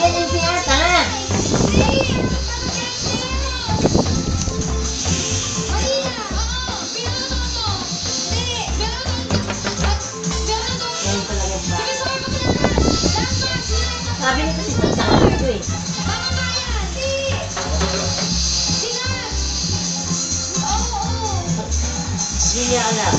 yung pinata nga. Sabi nito si Tata ito eh. Hindi niya alam.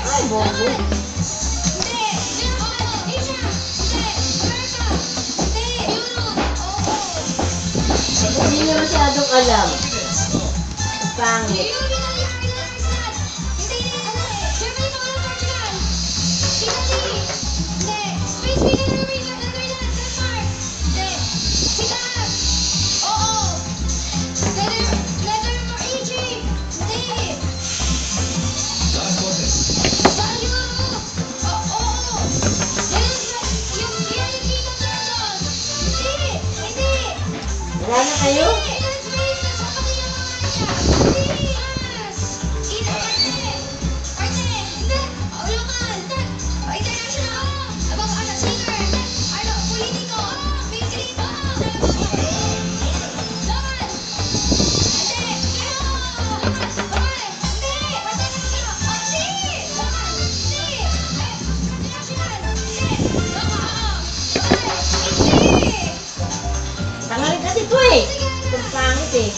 Ay, bobo. Hindi niya masyadong alam. Pangit. Wala na kayo? Tangalit kasi ito eh. Itong pangit eh.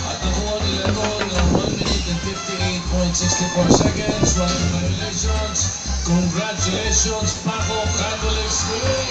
At nakuha nila ito ng 1 minute and 58.64 seconds. Congratulations, Paco Catholic School!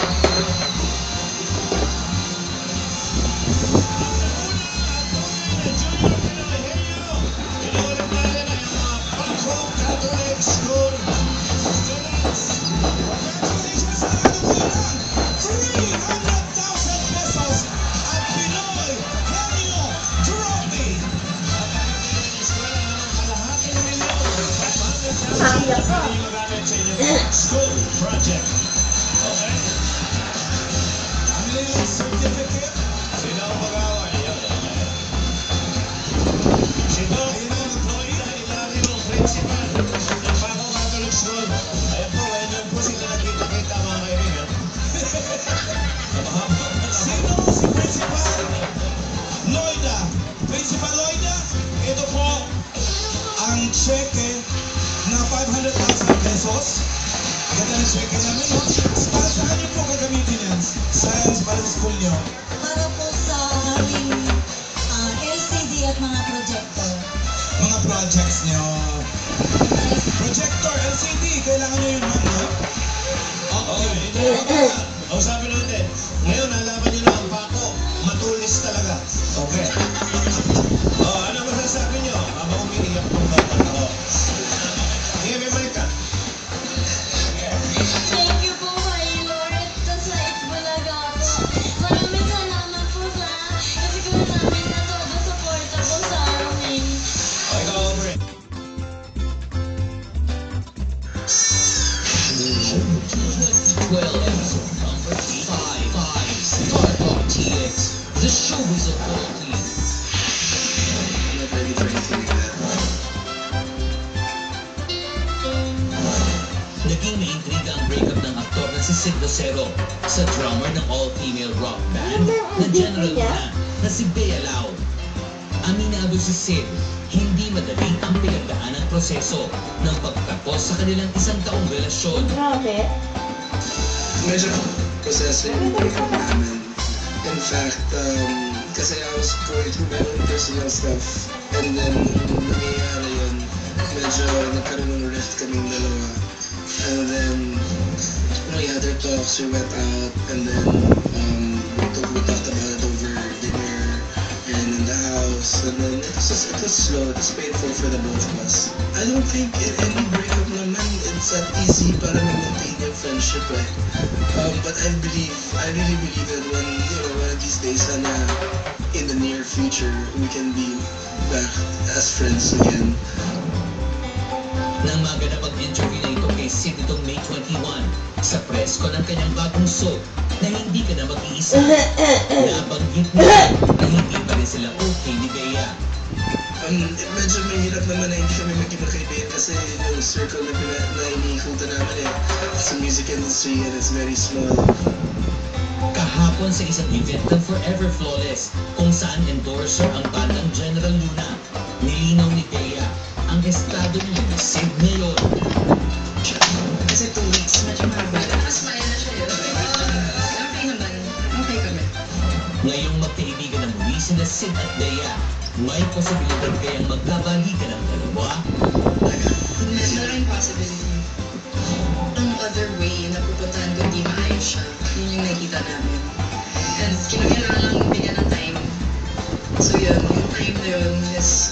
School project. Okay. Ang lilang certificate. Sino ang mag-away? Sino? Ayun ang employee na ilalim ng principal ng Paco Catholic School. Ayan po, ngayon po sila nakita-kita mga kaibigan. Sino si Principal? Loida. Principal Loida, ito po ang cheque na 500,000 pesos. Ganda ng cheque namin, no? Para saan niyo po gagamitin yan? Science para sa school niyo? Para po sa aming LCD at mga projector. Mga projects niyo. Projector, LCD, kailangan niyo yun, ma'am, no? Okay. O sabi natin, ngayon nalaman niyo na ang Paco, matulis talaga. Okay. Ano masasabi niyo? Habang umiiyak po ba? Sige, may balik ka. Thank you po kay Lord sa Itbulaga po. Maraming salamat po sa kasi ko namin na todo suporta po sa amin. O, ikaw, Aubrey. The show is a quality. Sid Lucero sa drummer ng all-female rock band na General Luna na si Bea Lau. Aminado si Sid, hindi madali ang pinagdaan ng proseso ng pagtapos sa kanilang 1 taong relasyon. Grabe. Medyo proseso yung breakup namin. In fact, kasi I was going through my own personal stuff. And then, nung nangyayari yun, medyo nagkaroon ng rift kaming dalawa. And then, we had our talks, we went out, and then we talked about it over dinner and in the house. And then it was slow, it was painful for the both of us. I don't think in any breakup naman, it's that easy para ma-maintain yung friendship eh. But I really believe that one of these days, sana in the near future, we can be back as friends again. Nang maganap ang interview na ito kay Sid itong May 21 sa presko ng kanyang bagong soap na hindi ka na mag-iisa. Nabanggit niya na hindi pa rin sila okay ni Bea. Medyo mahirap naman na hindi kami maging magkaibigan kasi yung circle na iniikutan namin sa music industry and it's very small. Kahapon sa isang event ng Forever Flawless kung saan endorser ang bandang General Luna, nilinaw ni Bea ang estado niya ni Sid ngayon. Kasi 2 weeks, medyo mahaba. Nakasmile na siya yun. Okay naman. Okay kami. Ngayong magkaibigan na muli sina Sid at Bea, may posibilidad kayang magkabalikan ang dalawa? Malaking possibility. Ang other way na pupuntahan kung di maayos siya, yun yung nakikita namin. And kinakailangan lang bigyan ng time. So yun, yung time na yun is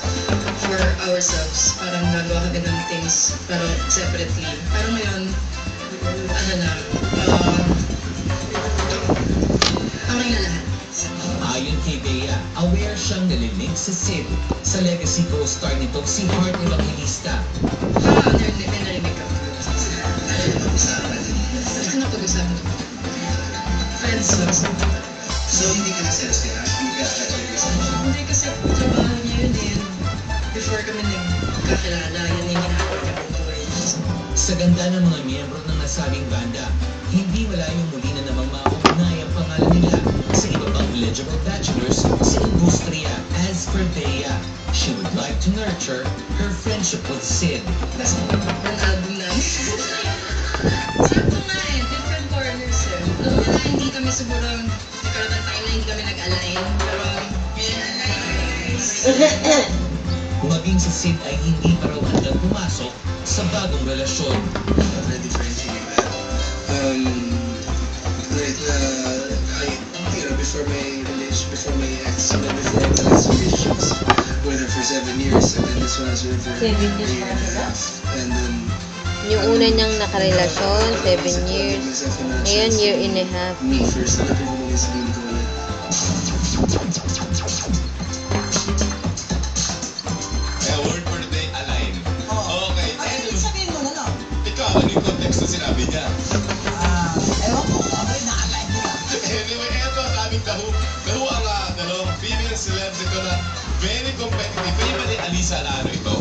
for ourselves. Parang nagawa kami ng things, pero separately. Pero ngayon, okay na lahat. Ayon kay Bea, aware siyang nalilig sa Sid sa legacy co-star nitong si Heart Evangelista. Narinig ka. Ano pag-usapan? Friends lang. So hindi ka na-serious kaya? Hindi ka na-serious? Hindi kasi trabaho niya yun eh. Before kami nagkakilala, yan yung ginagawa niya buhay. Sa ganda ng mga miyembro ng nasabing banda, hindi malayong muli na namang mauunay ang pangalan nila sa iba pang eligible bachelors sa industriya. As for Bea, she would like to nurture her friendship with Sid. Tapos ang album namin. Sakto nga eh, different corners eh. Alam mo na, hindi kami siguro nagkaroon ng time na hindi kami nag-align. Pero, Maging si Sid ay hindi pa raw handang pumasok sa bagong relasyon. Not ready for anything like that. Before my ex, before the last relationships, with her for 7 years, and then this one I was with her 7 for years a year and a half, and then Yung una niyang nakarelasyon, 7 years. Ngayon, year and a half. me first, hanapin ko muna yung sarili ko ulit. Kaya word for the day, align. Okay. Ay, sabihin mo na lang. Ikaw, ano yung context na sinabi niya? Ewan ko, abay na-align nila. Anyway, eto ang aming dahu ang dalawang female celebs ito na very competitive. Pwede ba ni Alisa Alano ito?